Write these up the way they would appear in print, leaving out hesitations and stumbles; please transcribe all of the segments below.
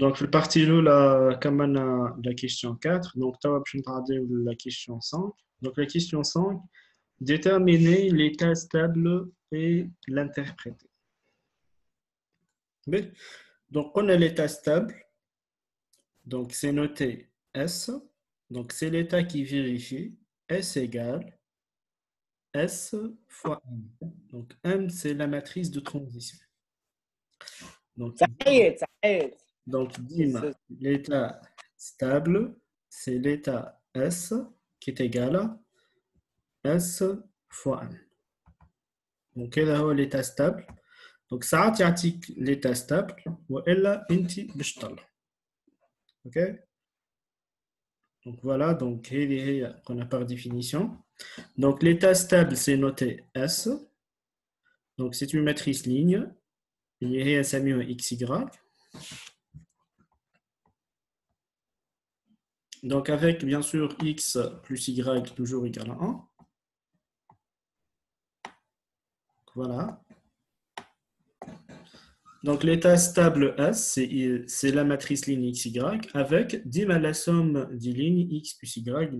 Donc, le parti là, comme on a la question 4, donc, tu vas regarder la question 5. Donc, la question 5, déterminer l'état stable et l'interpréter. Donc, on a l'état stable. Donc, c'est noté S. Donc, c'est l'état qui vérifie. S égale S fois M. Donc, M, c'est la matrice de transition. Donc, dis-moi, l'état stable, c'est l'état S qui est égal à S fois M. Donc, quel est l'état stable? Donc, ça a l'état stable, ou elle a inti bishtal. OK? Donc, voilà, donc, on a par définition. Donc, l'état stable, c'est noté S. Donc, c'est une matrice ligne. Il y a un XY. Donc, avec, bien sûr, X plus Y toujours égal à 1. Voilà. Donc, l'état stable S, c'est la matrice ligne XY avec, dis-moi, la somme des lignes X plus Y,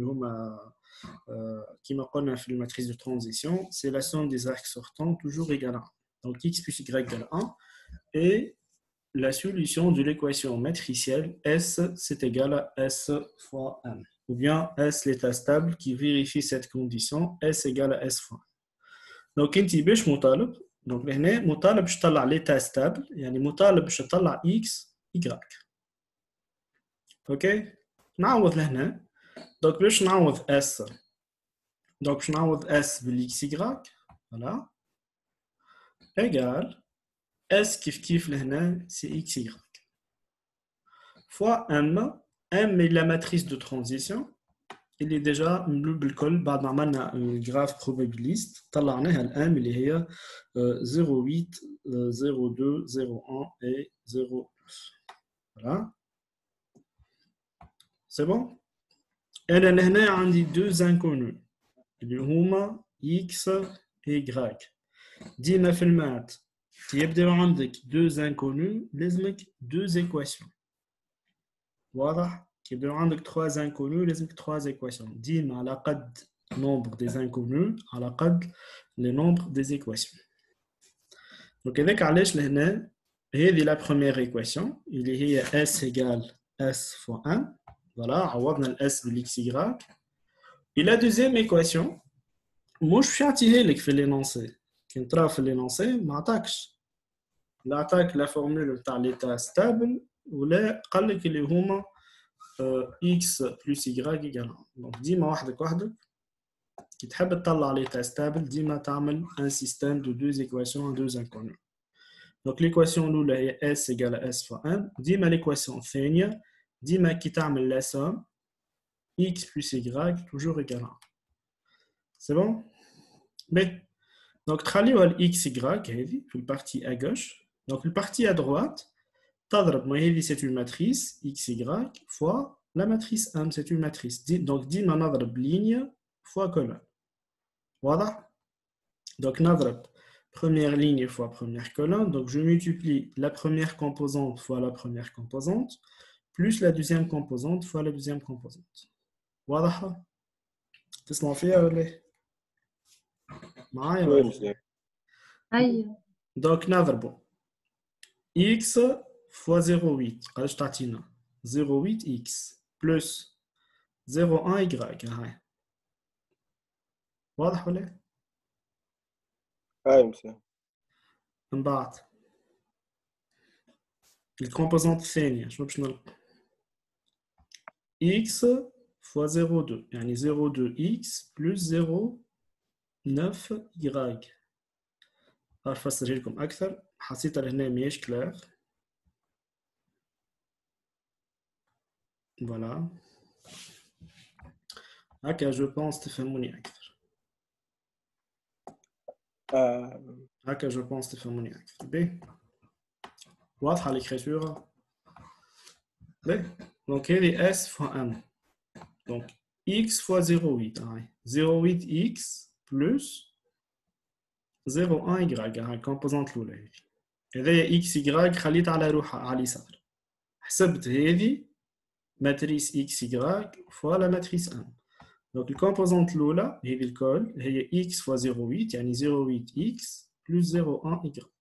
qui me connaît la matrice de transition, c'est la somme des axes sortants toujours égale à 1. Donc, X plus Y égale à 1. Et la solution de l'équation matricielle S, c'est égal à S fois M. Ou bien S, l'état stable, qui vérifie cette condition, S égale à S fois M. Donc, انت باش مطالب donc هنا مطالب باش تطلع l'état stable يعني مطالب باش تطلع x y. اوكي نعوض لهنا donc باش نعوض s donc باش نعوض s بالاكس y voilà égal s كيف لهنا c'est x y fois m est la matrice de transition. Il est déjà بالكل بعد ما عملنا graphe probabiliste طلعناها الان اللي هي 0,8 0,2 0,1 et 0,9. Voilà. C'est bon. انا لهنا عندي deux inconnus اللي هما x et y. ديما في المات يبداو عندك deux inconnus لازمك deux équations. واضح؟ كيبداو عندك 3 inconnus لازمك 3 équations. ديما على قد nombre des inconnus على قد le nombre des équations. Donc هذاك علاش لهنا هذه la première équation اللي هي s égale s fois 1. Voilà, عوضنا ال s de l'xy. Et la deuxième équation مش باش يعطيها لك في l'énoncé. كي نطرا في l'énoncé ما عطاكش. لا عطاك la formule تاع l'état stable ولا قال لك اللي هما x plus y égale 1. Donc ديما وحدك كي تحب تطلع l'état stable ديما تعمل un système de deux équations à deux inconnus. Donc l'équation الاولى هي s égale à s fois 1. ديما l'équation الثانيه ديما كي تعمل la somme x plus y toujours égale à 1. C'est bon? Mais donc تخليوها ال x y هذه في البارتي à gauche. Donc le partie à droite تضرب هذه c'est une matrice x y fois la matrice M, c'est une matrice. Donc ديما نضرب ligne fois colonne. Voilà. Donc نضرب première ligne fois première colonne. Donc je multiplie la première composante fois la première composante plus la deuxième composante fois la deuxième composante. واضحة؟ تسمعوا فيها ولا ايه؟ معايا ولا؟ أيوة. Donc نضربوا x fois 0,8 قداش تعطينا؟ 0,8x plus 0,1y. هاي واضح ولا ايه؟ فاهم. من بعد الكومبوزونت الثانية شنو باش نلقى؟ x fois 0,2 يعني 0,2x plus 0,9y. عارف افسرها لكم اكثر حسيتها لهنا ماهيش كلير. فوالا هكا جو بونس تفهموني اكثر. هكا جو بونس تفهموني اكثر. بي واضحه ليكريتور؟ بي دونك هذه s fois m. Donc x fois 0,8 0,8x plus 0,1y. هاي composante الاولى هذه. هذايا اكس يغراك خليت على روحها على اليسار. حسبت هذه ماتريس اكس يغراك فوالا ماتريس ان. دونك الكومبوزونت الاولى هذه الكل هي اكس فوا 0.8 يعني 0.8 اكس بلس 0.1 يغراك.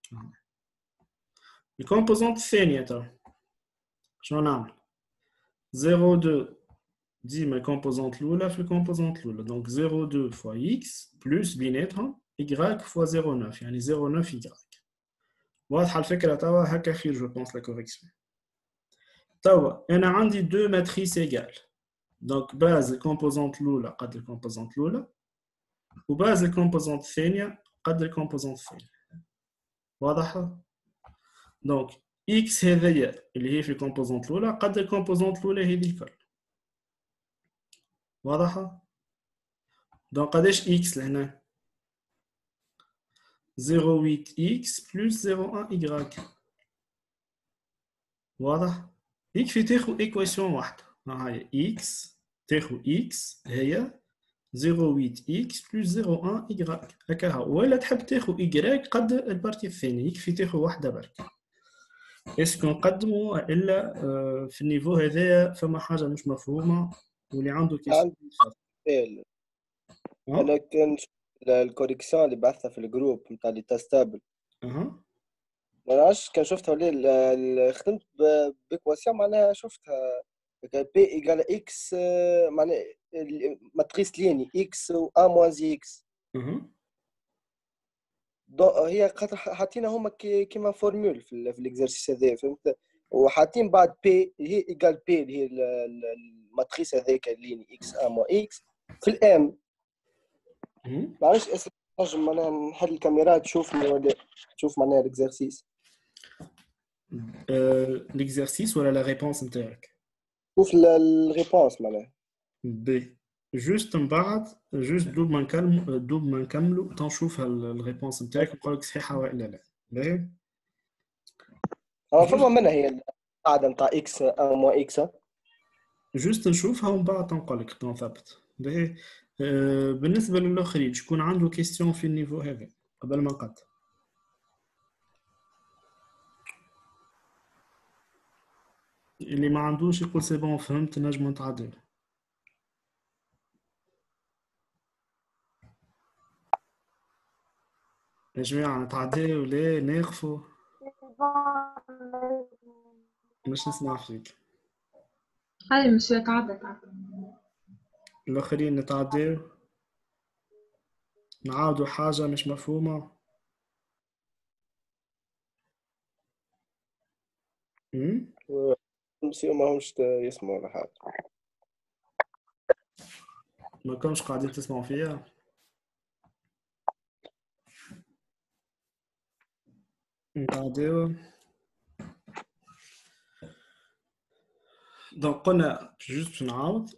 الكومبوزونت الثانيه ترى شنو نعمل؟ 0.2 ديما الكومبوزونت الاولى في الكومبوزونت الاولى. دونك 0.2 فوا اكس بلس بيناتهم يغراك فوا 0.9 يعني 0.9 يغراك. واضحه الفكره توا؟ هكا خير جو بونس لا كوريكسيون. توا انا عندي دو ماتريس ايغال. دونك باز الكومبوزونت الاولى قد الكومبوزونت الاولى وباز الكومبوزونت الثانيه قد الكومبوزونت الثانيه. واضحه؟ دونك اكس هذيا اللي هي في الكومبوزونت الاولى قد الكومبوزونت الاولى هذه الكل. واضحه؟ دونك قداش اكس لهنا؟ 0.8 اكس بلس 0.1 يغراك. واضح؟ يكفي تاخذ ايكواسيون واحده. هاي اكس تاخذ اكس هي 0.8 اكس بلس 0.1 يغراك هكا. ولا تحب تاخذ يغراك قد البارتي الثانيه يكفي تاخذ واحده برك. اسكو نقدموا الا في النيفو هذايا فما حاجه مش مفهومه واللي عنده كيسيون عندي انا كان الكوريكسيون اللي بعثها في الجروب نتاع لي تاستابل ما نعرفش كان شفتها ولا خدمت بيكواسيون معناها شفتها بي ايكال اكس معناها ماتريس ليني اكس و ا موان زي اكس. هي خاطر حاطينها هما كيما فورمول في الاكزرسيس هذا فهمت. وحاطين بعد بي اللي هي ايكال بي اللي هي الماتريس هذاك ليني اكس ا موان اكس في الام. معلش نجم معناها نحل الكاميرا تشوفني ولا تشوف معناها الاكزرسيس؟ ليكزرسيس ولا لا ريبونس نتاعك؟ شوف الريبونس معناها. بي جوست من بعد جوست دوب ما نكملوا تنشوف الريبونس نتاعك ونقول لك صحيحه ولا لا. باهي فما منها هي القاعده نتاع اكس ا موان اكس جوست نشوفها ومن بعد تنقول لك نثبت. باهي بالنسبه للاخرين شكون عنده كيستيون في النيفو هذا قبل ما نقدم؟ اللي ما عندوش يقول سي بون فهمت نجم نتعدل. يا جماعه نتعدل ولا ناقفوا؟ مش نسمع فيك. هاي مش تعدل. الاخرين نتعدل نعاودوا حاجه مش مفهومه. مسيو ما همش يسمعوا ولا حاجه. ما كنتش قاعدين تسمعوا فيها. نتعدل. Donc on a juste une route.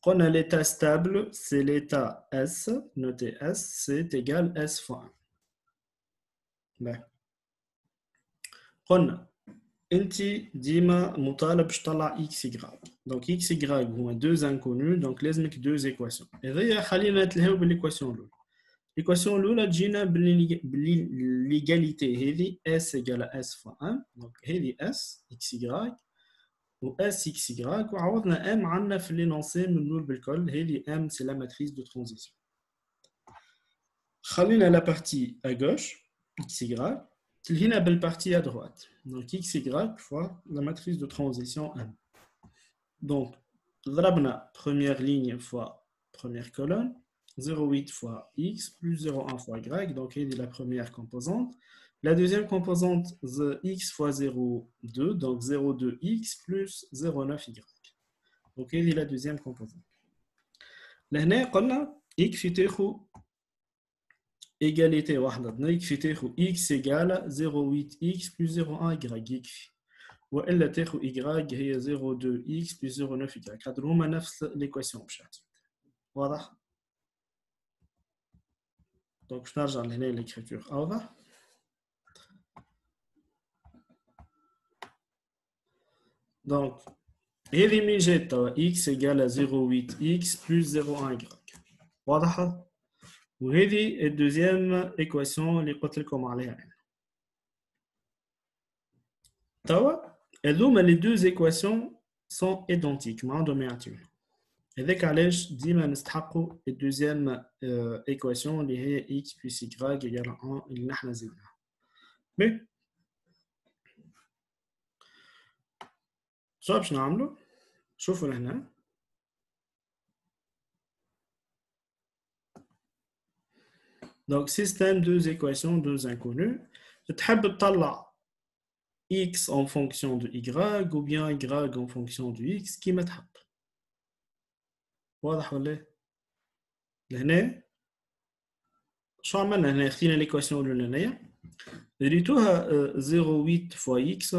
On a l'état stable, c'est l'état S, noté S, c'est égal S fois 1. On a انت ديما مطالب باش تطلع اكس يغراك. دونك اكس يغراك هما deux inconnus دونك لازمك deux équations. هذيا خلينا نتلهاو بالايكواسيون الاولى. الايكواسيون الاولى تجينا باللي ليغاليتي هذه اس ايغال اس فوا 1. دونك هذه اس اكس يغراك و اس اكس يغراك وعوضنا ام عندنا في لينونسي من الاول بالكل. هذه ام سي لا ماتريس دو ترانزيسيون. خلينا لا بارتي ا غوش اكس يغراك تلهينا بالبارتي à droite. Donc x, y fois la matrice de transition M. Donc, ضربنا première ligne fois première colonne, 0,8 fois x plus 0,1 fois y. Donc, c'est la première composante. La deuxième composante, x fois 0,2, donc 0,2x plus 0,9y. Donc, c'est la deuxième composante. Là, on a x égalité واحدة يكفي تاخذ x égale 0,8x plus 0,1y يكفي. والا تاخذ y هي 0,2x plus 0,9y. هادو هما نفس ليكواسيون بشكل واضح. دونك باش نرجع لهنا ليكريتور واضح. دونك هذه من جات توا x égale 0,8x plus 0,1y واضحة. وهذه الدوزيام ايكواسيون اللي قلت لكم عليها. les deux équations sont identiques. Et dès qu'allège, ديما نستحقوا la deuxième équation اللي هي x plus y égale 1 اللي نحن زدناها. Mais شو باش نعملوا؟ شوفوا لهنا. Donc système deux équations deux inconnus. تحب تطلع x en fonction de y ou bien y en fonction de x كيما تحب. واضح ولا؟ لهنا شو عملنا هنا؟ خدينا ليكواسيون الاولانيه ريتوها 0.8 فوا اكس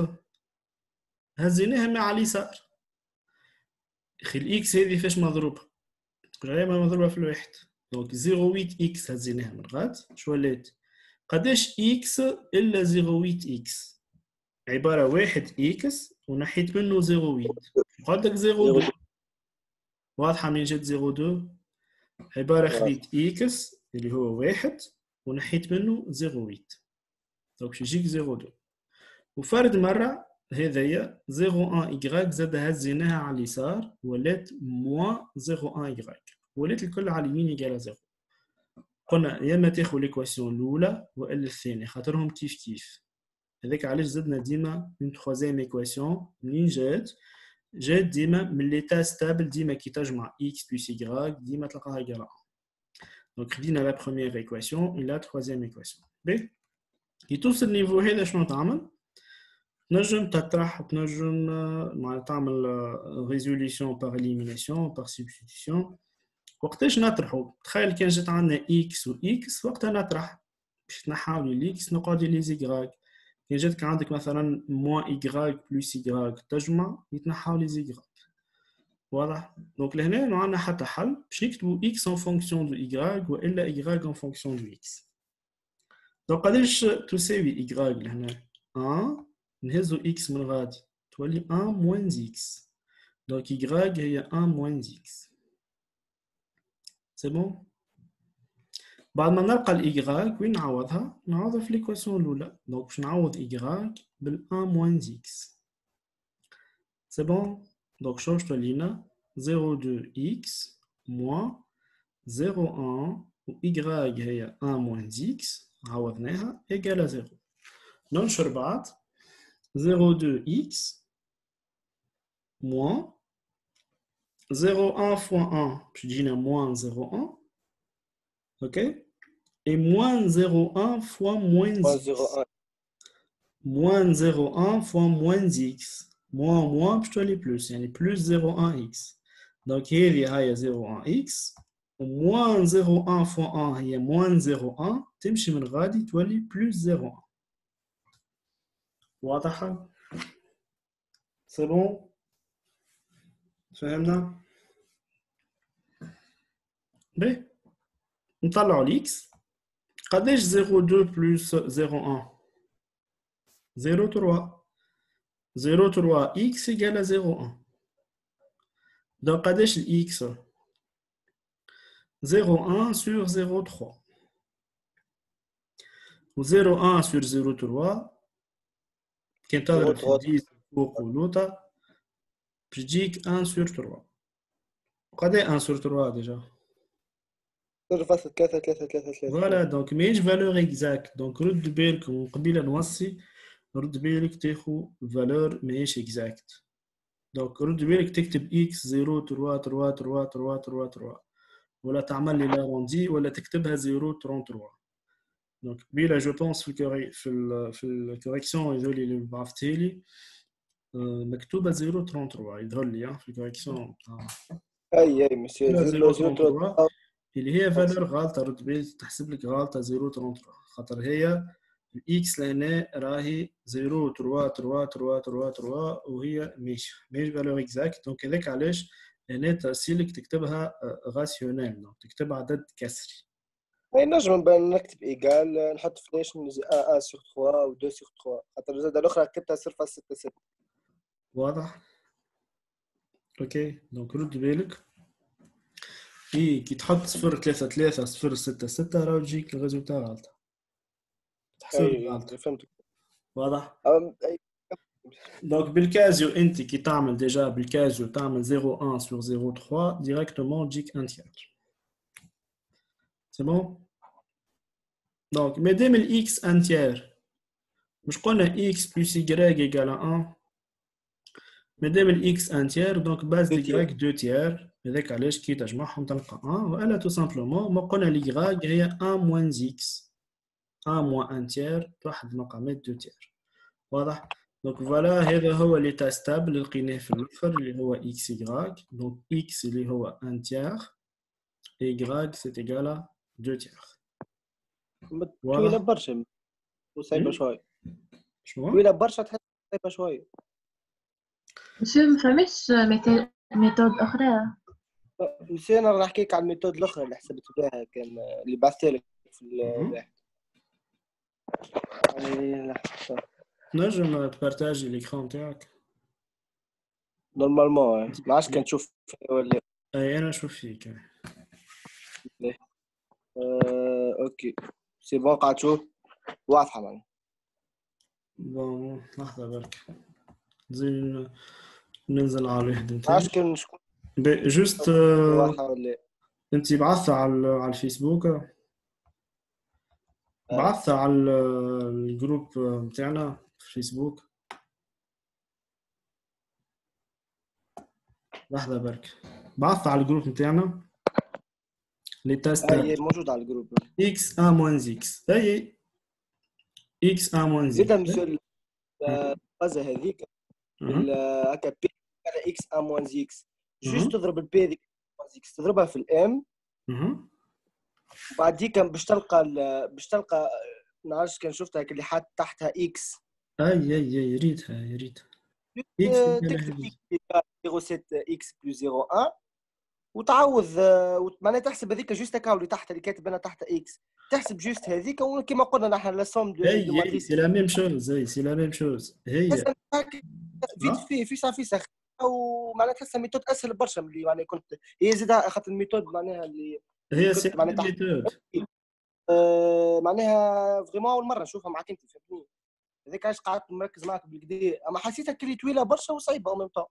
هزيناها مع اليسار. اخي الاكس هذه فاش مضروبه؟ دائما مضروبه في الواحد. دونك 0.8 اكس هزيناها من غاد شو ولات؟ قداش اكس الا 0.8 اكس؟ عباره واحد اكس ونحيت منه 0.8 قعد لك 0.2. واضحه من جات 0.2؟ عباره خديت اكس اللي هو واحد ونحيت منه 0.8 دونك باش يجيك 0.2 وفرد مره هذايا 0.1 y زاد هزيناها على اليسار ولات موان 0.1 y ولات الكل على اليمين يقال 0. قلنا يا اما تاخذ ليكواسيون الاولى والا الثانيه خاطرهم كيف كيف. هذاك علاش زدنا ديما اون تروازيام ايكواسيون منين جات ديما من ليتا ستابل ديما كي تجمع x plus y ديما تلقاها يقال 1. دونك خدينا لا بروميير ايكواسيون et la troisième ايكواسيون. بي كي توصل النيفو هذا شنو تعمل؟ تنجم تطرح تنجم تعمل ريزوليسيون بار إليميناسيون بار سبستيتيسيون. وقتاش نطرحوا؟ تخيل كان جات عندنا اكس و اكس وقتها نطرح باش نحاولوا الاكس نقعدوا لي زيغراك. كان جاتك عندك مثلا موان ايغراك بلس ايغراك تجمع يتنحاو لي زيغراك. واضح؟ دونك لهنا ما عندنا حتى حل باش نكتبوا اكس ان فونكسيون دو ايغراك والا ايغراك ان فونكسيون دو اكس. دونك قداش تساوي ايغراك لهنا؟ 1 نهزو x من غادي تولي 1 moins x. Donc y هي 1 moins x. C'est bon؟ بعد ما نلقى ال y وين نعوضها؟ نعوضها في ليكواسيون الأولى. Donc باش نعوض y بال 1 moins x. C'est bon؟ Donc شو باش تولينا 0,2x moins 0,1 و y هي 1 moins x عوضناها égale à 0. ننشر بعض 0,2x moins 0,1 fois 1, je dis moins 0,1, ok? Et moins 0,1 fois moins x. Moins 0,1 fois moins x. Moins, je dois aller plus, il y a plus 0,1x. Donc, il y a 0,1x. Moins 0,1 fois 1, il y a moins 0,1. تمشي من غادي تولي plus 0,1. واضحة؟ C'est bon? فهمنا؟ بي نطلعوا الإكس. قداش 0,2 بلس 0,1؟ 0,3. 0,3 x égale à 0,1. Donc قداش الإكس؟ 0,1 sur 0,3. و 0,1 sur 0,3 كان تضرب في 10 فوق ولوطة بتجيك 1 sur 3. قداش 1 sur 3 déjà؟ 0.333. Voilà, donc ماهيش valeur exact. Donc رد بالك قبيله نوصي رد بالك تاخذ valeur ماهيش exact. Donc رد بالك تكتب x 0.33333 ولا تعمل لي لاروندي ولا تكتبها 0.33. Donc قبيله جو بونس في الكوريكسيون هذول اللي بعثتها لي مكتوبه 0.33 يظهر لي في الكوريكسيون تاع اي مسيو 0.33 اللي هي فالور غالطه. رد بالك تحسب لك غالطه 0.33 خاطر هي الاكس لهنا راهي 0.33333 وهي ماشي فالور اكزاكت. دونك هذاك علاش هنا ترسيلك تكتبها غاسيونيل دونك تكتب عدد كسري. اي نجم نكتب ايجال نحط فلاش 1 sur 3 و 2 sur 3 خاطر زاد الاخرى كتبتها 0.66. واضح؟ اوكي دونك رد بالك كي تحط 0.33 0.66 راه تجيك الريزولتا غلطه. تحسب غلطه. فهمت. واضح؟ Donc, بالكازيو انت كي تعمل déjà بالكازيو تعمل 0,1 sur 0,3 directement تجيك un tiers. C'est bon? Donc, مادام ال x un tiers مش قلنا x plus y égale à 1. مادام ال x un tiers donc base de y 2 tiers. هذاك علاش كي تجمعهم تلقى 1 والا tout simplement ما قلنا ال y هي 1 moins x 1 moins un tiers توحد المقامات 2 tiers. واضح؟ donc voilà هذا هو l'état stable اللي لقيناه في الاخر اللي هو xy. donc x اللي هو 1 tiers et y c'est égal à 2 tiers. طويلة برشا وصعيبة شوي. شنو؟ طويلة برشا تحس صعيبة شوي. شو ما فهمتش ميثود أخرى؟ نسينا نحكيك على الميثود الأخرى اللي حسبت بها كان اللي بعثت لك في الواحد. نجم تبارتاجي الإكران تاعك؟ نورمالمون ما عادش كان تشوف ولا أي أنا نشوف فيك. أوكي سي بون قاعد تشوف واضحة معنا. بون لحظة برك زين ننزل على الوحدة ما نتاعي. عادش كان شكون جوست واضحة ولا أنت بعثتها على الفيسبوك، بعثتها على الجروب نتاعنا في الفيسبوك. لحظة برك بعثت على الجروب نتاعنا لي تيست. هي موجود على الجروب x 1 moins x هي x 1 moins x زيد مسؤول الفازة هذيك هكا بي على اكس ا موانز اكس جوست تضرب البي هذيك اكس تضربها في الام وبعديك باش تلقى ما عرفتش كان شفتها اللي حاط تحتها اكس. اي ريتها تكتب 07 اكس بلس 01 وتعوض معناها تحسب هذيك جوست هكا اللي تحت اللي كاتب انا تحت اكس تحسب جوست هذيك وكما قلنا نحن لا سوم دو ماتريس سي لا ميم شوز. سي لا ميم شوز هي في صافي ومعناها تحسها ميثود اسهل برشا من اللي يعني كنت هي زيدها اخذت الميثود معناها اللي هي سي ميثود معناها فريمون اول مره نشوفها معك انت فهمتني. هذاك علاش قعدت مركز معك بالكدا اما حسيتها كلي طويله برشا وصعيبه او ميم طون.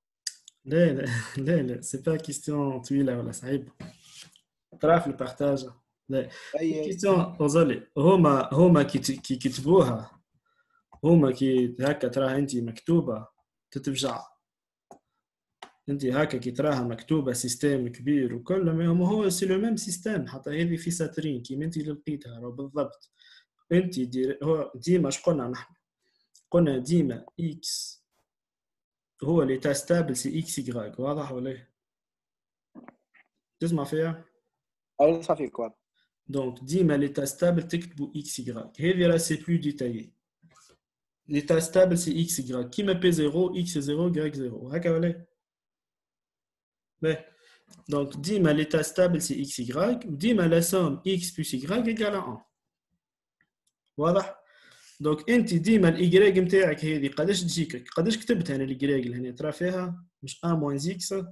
لا سي با كيستيون طويله ولا صعيبه ترى في البارتاج. لا كيستيون اوزالي هما كي كتبوها هما كي هكا تراها انت مكتوبه تتفجع. انت هكا كي تراها مكتوبه سيستم كبير وكل ما هو سي لو ميم سيستم حتى هذه في ساترين كيما انت اللي لقيتها بالضبط. انت هو ديما اش قلنا نحن قلنا ديما اكس هو اللي تستابل سي اكس يغاك. واضح ولا تسمع فيها؟ اي نسمع فيك واضح. دونك ديما اللي تستابل تكتبوا اكس يغاك. هذه راه سي بلو ديتايي. اللي تستابل سي اكس يغاك كيما بي 0 اكس 0 غاك 0 هكا ولا donc ديما l'état stable c'est xy وديما la somme x plus y égale à 1. واضح؟ donc انت ديما الاي نتاعك هذه قداش تجيك قداش كتبتها انا الاي لهنا ترى فيها مش 1 moins x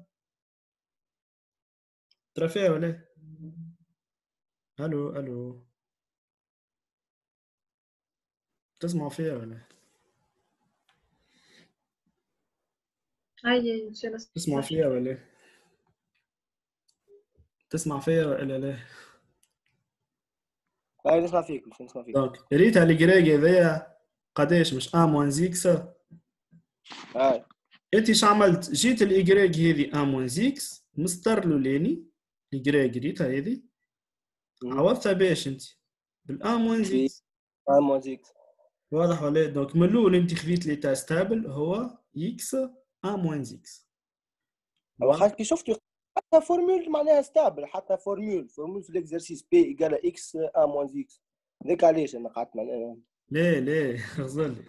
ترى فيها ولا الو تسمعوا فيها ولا أي تسمعوا فيها ولا تسمع فيها ولا لا؟ لا نسمع فيك. دونك ريتها الجريجي هذيا قداش مش 1 موانز اكس. انت شو عملت؟ جيت الاجريج هذه 1 موانز اكس مستر لولاني الجريج ريتها هذه عوضتها باش انت بال 1 موانز اكس. 1 موانز اكس واضح ولا؟ دونك من الاول انت خذيت ليتا ستابل هو اكس 1 موانز اكس. واخا كي شفتوا حتى فورمول معناها ستابل حتى فورمول في الاكزرسيس بي ايكال اكس ا موانز اكس. ذاك علاش انا قعدت معناها لا غزل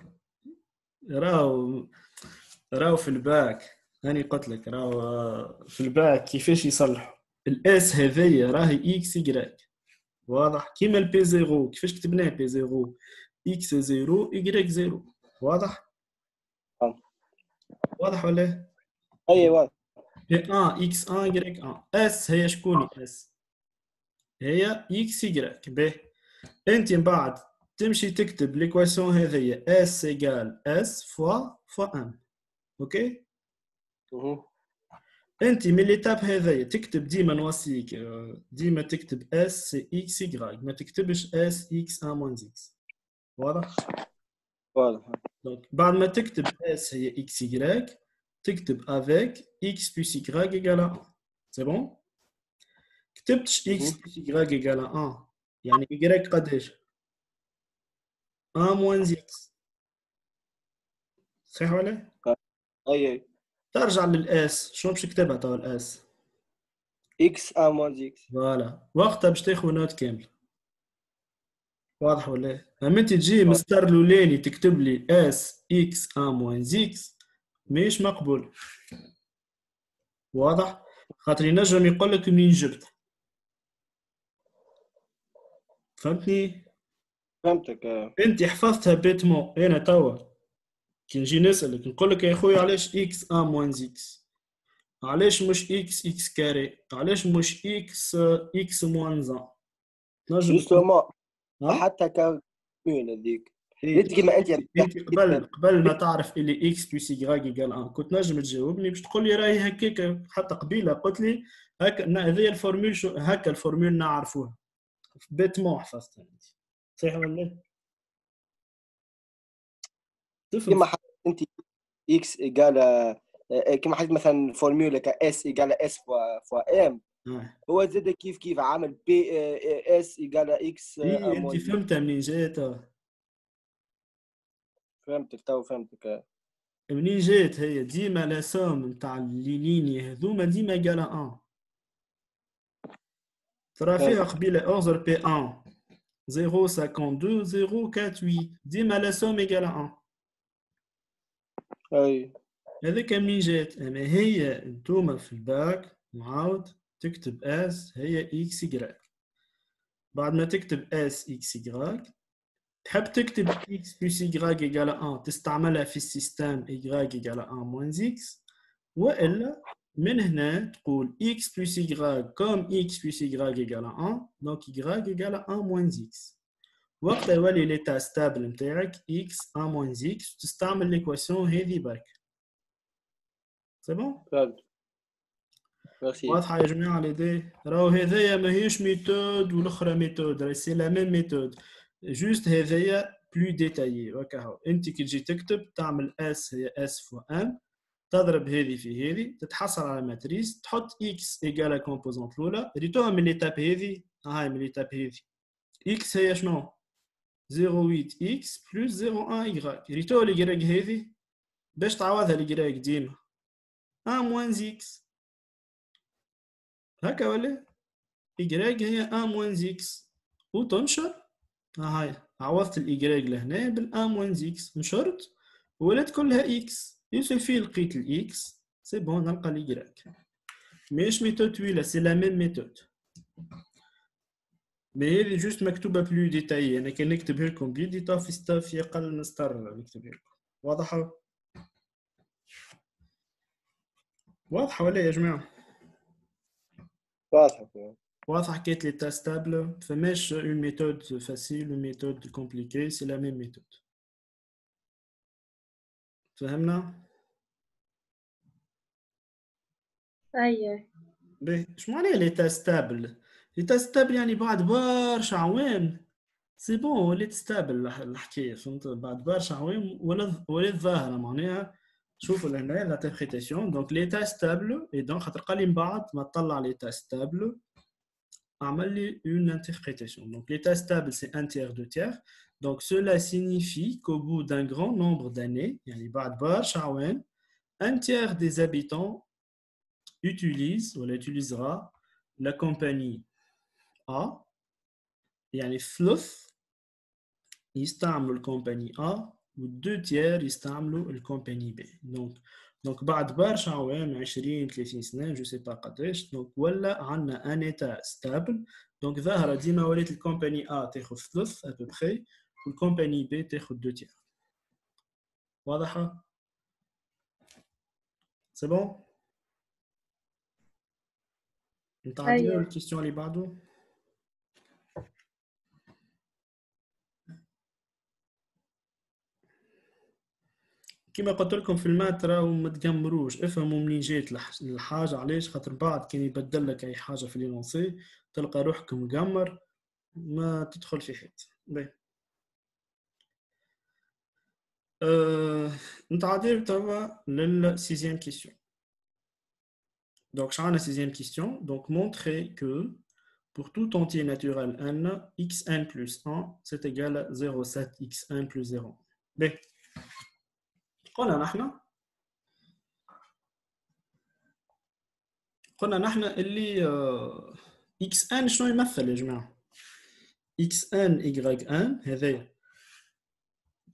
راهو في الباك. هاني قلت لك راهو في الباك كيفاش يصلحوا الاس هذيا راهي اكس يغراك. واضح كيما البي 0 كيفاش كتبناه بي 0 اكس 0 يغراك 0. واضح ولا؟ اي واضح. بي 1 اكس 1 يغراك 1 اس هي شكون اس؟ هي اكس يغراك. به انت من بعد تمشي تكتب l'équation هذه S égale S fois M. اوكي انت من ليتاب هذايا تكتب ديما نوصيك ديما تكتب اس سي اكس يغراك ما تكتبش اس اكس ان موان اكس واضح دونك بعد ما تكتب اس هي اكس يغراك تكتب افيك اكس بلس يغراك ايكال 1 سي بون كتبتش اكس بلس يغراك ايكال 1 يعني يغراك قداش 1 موان اكس صحيح ولا اي ترجع للاس شنو باش تكتبها تو الاس اكس ان موان اكس فوالا وقتها باش تاخذ نوت كامله واضح ولا اما انت تجي مستر الاولاني تكتب لي اس اكس ان موان اكس مش مقبول واضح خاطر ينجم يقول لك منين جبت فهمتني فهمتك انت حفظتها بيتمون انا توا كي نجي نسالك نقول لك يا خويا علاش اكس ان موان اكس علاش مش اكس اكس كاري علاش مش اكس اكس موان 1 نجم جوستومون حتى كمين هذيك انت كيما انت قبل ما تعرف اللي اكس بلس يغاك ايكال 1 كنت نجم تجاوبني باش تقول لي راهي هكاك حتى قبيله قلت لي هكا هذه الفورمول هكا الفورمول نعرفوها بيتمون حفظتها انت صحيح ولا تفهم كيما انت اكس ايكال كيما حطيت مثلا فورمولا اس ايكال اس فوا ام هو زاد كيف عامل بي اس ايكال اكس انت فهمتها منين جات فهمتك منين جات هي ديما لا سوم نتاع لي ليني هذوما ديما ايكال 1 ترى فيها قبيله اوردر بي 1 0.52 0.48 ديما لا سوم ايكال 1 اي هذاك منين جات اما هي انتوما في الباك معاود تكتب اس هي اكس يغراك بعد ما تكتب اس اكس يغراك تحب تكتب اكس بلس يغراك ايكال 1 تستعملها في السيستم يغراك ايكال 1 موان اكس والا من هنا تقول x plus y comme x plus y égale 1 donc y égale 1 moins x وقتها يولي l'état stable نتاعك x 1 moins x تستعمل l'équation هذه برك سي بون واضحة يا جماعة الإيدي راهو هذايا ماهيش ميثود والاخرى ميثود راهي سي لا ميم ميثود جوست هذايا بلو ديتايي وكاهو انت كي تجي تكتب تعمل اس هي اس فوا ام تضرب هذه في هذه تتحصل على ماتريس تحط اكس ايكال كومبوزونت الاولى ريتوها من ليتاب هذه هاي من ليتاب هذه اكس هي شنو 0.8 اكس بلس 0.1 يغراك ريتوها ليغراك هذه باش تعوضها ليغراك ديما 1 موان اكس هكا ولا يغراك هي 1 موان اكس وتنشر هاي عوضت الايغراك لهنا بال 1 موان اكس نشرت ولات كلها اكس يسوفي لقيت الاكس سي بون نلقى ليغراك ماهيش ميثود طويله سي لا ميم ميثود مي هذه جوست مكتوبه بلو ديتايي انا كي نكتبها لكم بيدي في ستاف يقل من ستار نكتبها لكم واضحه واضحه ولا يا جماعه واضح حكايه لي تا ستابل فماش اون ميثود فاسيل اون ميثود كومبليكي سي لا ميم ميثود فهمنا اييه باهي اش معناها لي تا ستابل لي تا ستابل يعني بعد برشا عوام سي بون ولات ستابل الحكايه فهمت بعد برشا عوام ولات ظاهره معناها شوفوا لهنا لانتربريتاسيون دونك ليتا ستابل اي دونك خاطر قال لي من بعد ما تطلع ليتا ستابل عمل لي une interprétation. Donc l'état stable c'est un tiers, 2 tiers. Donc cela signifie qu'au bout d'un grand nombre d'années, يعني بعد برشا عوام, un tiers des habitants utilise ou utilisera la compagnie A. يعني ثلث يستعملوا الكومباني A و 2 tiers يستعملوا الكومباني B. Donc بعد برشا عوام 20 30 سنه جو سي با قداش دونك ولا عندنا ان ايتا ستابل دونك ظاهره ديما ولات الكومباني A تاخذ ثلث ا بوبري والكومباني B تاخذ 2 tiers واضحه سي بون نتعديو الكيستيون اللي بعده كما قلت لكم في المات راهو ما تقمروش، افهموا منين جات الحاجه، علاش؟ خاطر بعد كان يبدل لك اي حاجه في لينونسي تلقى روحك مقمر ما تدخل في حيط. باهي نتعداو توا للسيزيام كيسيون. Donc, j'ai la sixième question. Donc, montrer que pour tout entier naturel n, xn plus 1, c'est égal à 0,7 xn plus 0. B. قلنا نحن اللي xn شنو يمثل يا جماعة؟ xn yn هذه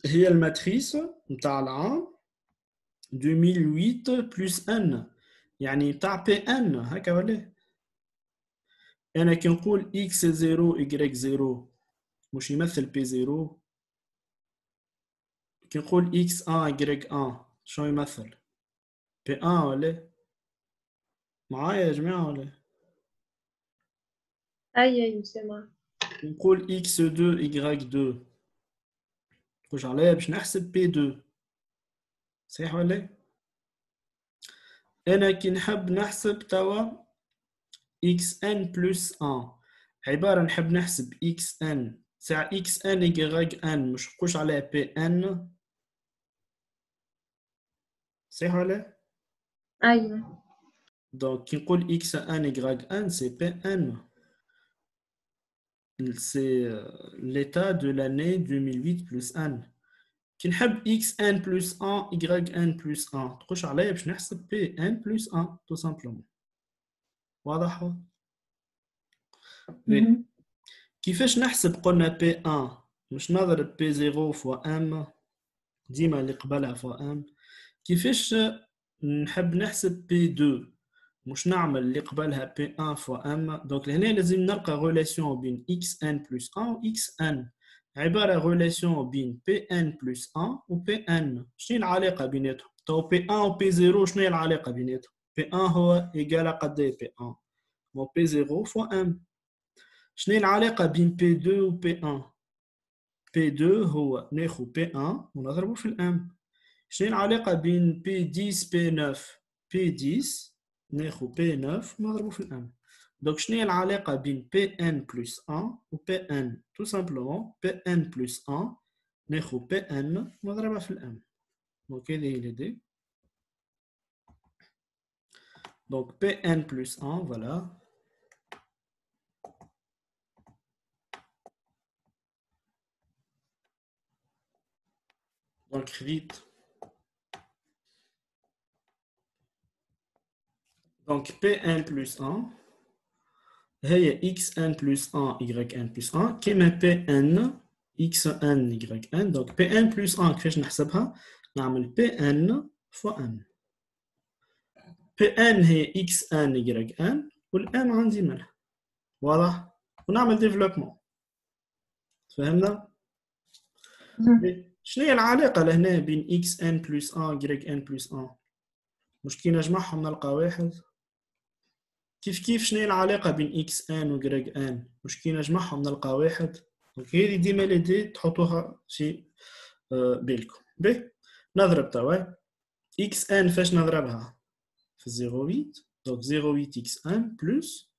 هي الماتريس نتاع العام 2008 plus n، يعني نتاع pn هكا ولا؟ أنا كي نقول x0 y0 مش يمثل p0، كي نقول x1 y1 شنو يمثل؟ p1 ولا؟ معايا يا جماعة ولا؟ أي سمع. نقول x2 y2 تخش عليا باش نحسب p2 صحيح ولا؟ أنا كي نحب نحسب توا xn plus 1 عبارة نحب نحسب xn ساعة xn yn مش نقولش عليها pn صحيح ولا؟ أيوة. Donc كي نقول xn yn c'est pn، c'est l'état de l'année 2008 plus n. كي نحب xn plus 1 yn plus 1 تخش عليا باش نحسب pn plus 1 tout simplement. واضح؟ كيفاش نحسب؟ قلنا P1 مش نضرب P0 فوا M ديما اللي قبلها فوا M. كيفاش نحب نحسب P2 مش نعمل اللي قبلها P1 فوا M. دونك لهنا لازم نلقى غولاسيون بين xn plus 1 و xn، عبارة غولاسيون بين Pn plus 1 و Pn. شنو العلاقة بيناتهم؟ تو P1 و P0 شنو هي العلاقة بيناتهم؟ P1 هو إيجال قد P1 و P0 فوا M. شنو العلاقة بين P2 و P1؟ P2 هو ناخذ P1 ونضربه في الام. شنو العلاقة بين P10 P9؟ P10 ناخذ P9 ونضربه في الام. دونك شنو هي العلاقة بين Pn plus 1 و Pn؟ tout simplement Pn plus 1 ناخذ Pn ونضربها في الام. دونك هذه هي l'idée. Donc Pn plus 1 voilà. Donc vite. Donc Pn plus 1 هي xn plus 1 yn plus 1 كما Pn xn yn. Donc Pn plus 1 كيفاش نحسبها؟ نعمل Pn فوا n. Pn هي xn yn والان عندي منها. واضح؟ ونعمل ديفلوبمون. فهمنا؟ شنو هي العلاقة لهنا بين xn plus 1 yn plus 1؟ مش كي نجمعهم نلقى واحد. كيف شنو هي العلاقة بين xn و yn؟ مش كي نجمعهم نلقى واحد. دونك هذه ديما ليدي تحطوها في بالكم. باهي نضرب توا xn فاش نضربها في 0.8. دونك 0.8 xn بلس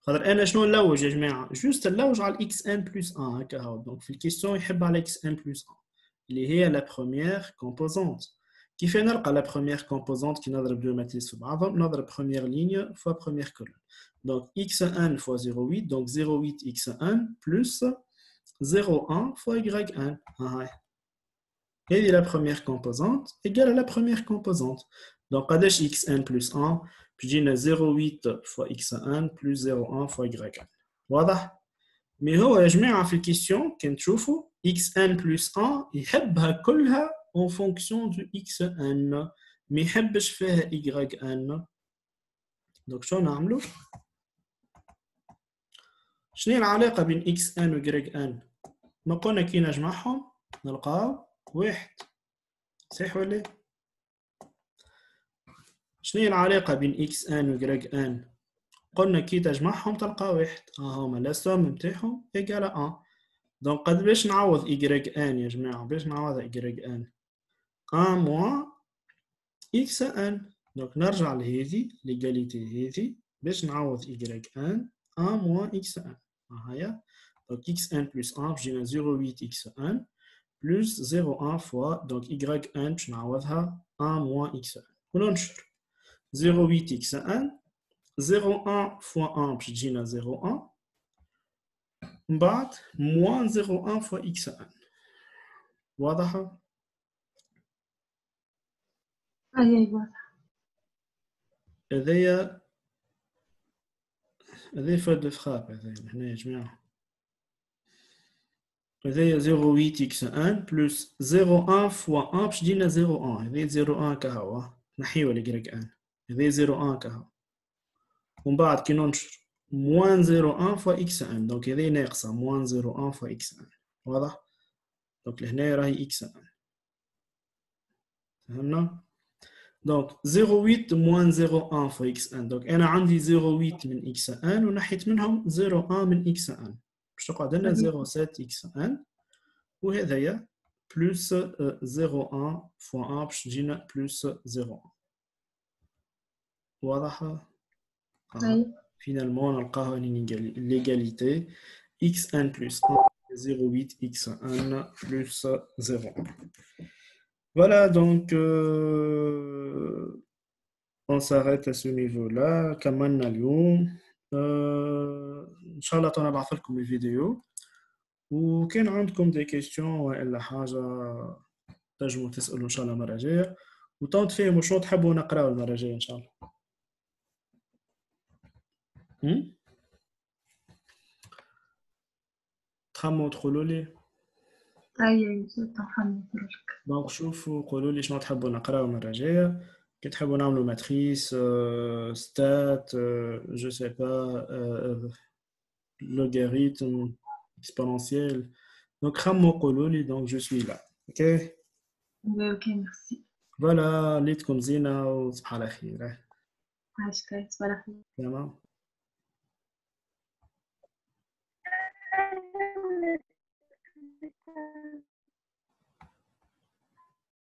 خاطر انا شنو نلوج يا جماعة؟ جوست نلوج على xn بلس 1 هكا هاو. دونك في الكيستيون يحب على xn بلس 1 اللي هي لا بروميير كومبوزونت. كيف نلقى لا بروميير كومبوزونت كي نضرب دو ماتريس في بعضهم؟ نضرب بروميير لينيا فوا بروميير كولون. دونك xn فوا 0.8 دونك 0.8 xn بلس 0.1 فوا yn. هاي هذه لا بروميير كومبوزونت ايجال لا بروميير كومبوزونت. دونك قداش xn بلس 1 بيجينا 0.8 فوا xn بلس 0.1 فوا yn. واضح؟ مي هو يا جماعة في الكيستيون كي تشوفوا xn بلس 1 يحبها كلها en fonction de xn ما يحبش فيها yn. دونك شنو نعملو؟ شنو العلاقة بين xn و yn؟ ما قلنا كي نجمعهم نلقاو واحد صحيح ولا؟ شنو العلاقة بين xn و yn؟ قلنا كي تجمعهم تلقى واحد. هما لا سوم نتاعهم إيجال 1. دونك قد باش نعوض yn يا جماعة؟ باش نعوض yn 1 moins xn. Donc نرجع لهذه l'égalité هذه باش نعوض y1 1 moins xn. هيا donc xn plus 1 بجينا 0,8 xn plus 0,1 fois donc yn باش نعوضها 1 moins xn وننشر 0,8 xn 0,1 fois 1 باش تجينا 0,1 من بعد moins 0,1 fois xn. واضحة؟ أي واضح. هذايا فاد الفخاب هذايا هنا يا جماعة. هذايا 0,8 x1 plus 0,1 fois 1 باش تجينا 0,1. هذايا 0,1 كهو نحيو الإكراك ان. هذايا 0,1 كهو. ومن بعد كي ننشر moins 0,1 fois x1 دونك هذايا ناقصة moins 0,1 fois x1. واضح؟ دونك لهنا راهي x1. فهمنا؟ دونك 0,8 moins 0,1 fois x1 دونك أنا عندي 0,8 من x1 ونحيت منهم 0,1 من x1 باش تقعد لنا 0,7 x1 وهذايا بلس 0,1 fois 1 باش تجينا بلس 0,1. واضحة؟ فينالمون نلقاو l'égalité x1 plus 1 0,8 x1 plus 0,1. Voilà, donc on s'arrête à ce niveau-là. كملنا اليوم. إن شاء الله نبعث لكم الفيديو. وكان عندكم دي كيستيون وإلا حاجة تنجموا تسألوا إن شاء الله المرة الجاية. وتفهموا شنو تحبوا نقراو المرة الجاية إن شاء الله. تخموا تقولوا لي. أي تفهم برشك. دونك شوفوا قولوا لي شنو تحبوا نقراو المرة الجاية. كي تحبوا نعملوا ماتريس ستات جو سي با لوغاريتم اكسبونونسيال. دونك خموا قولوا لي دونك جو سوي لا. اوكي اوكي ميرسي. فوالا ليتكم زينة وصباح على خير. عايشك صباح الخير. تمام.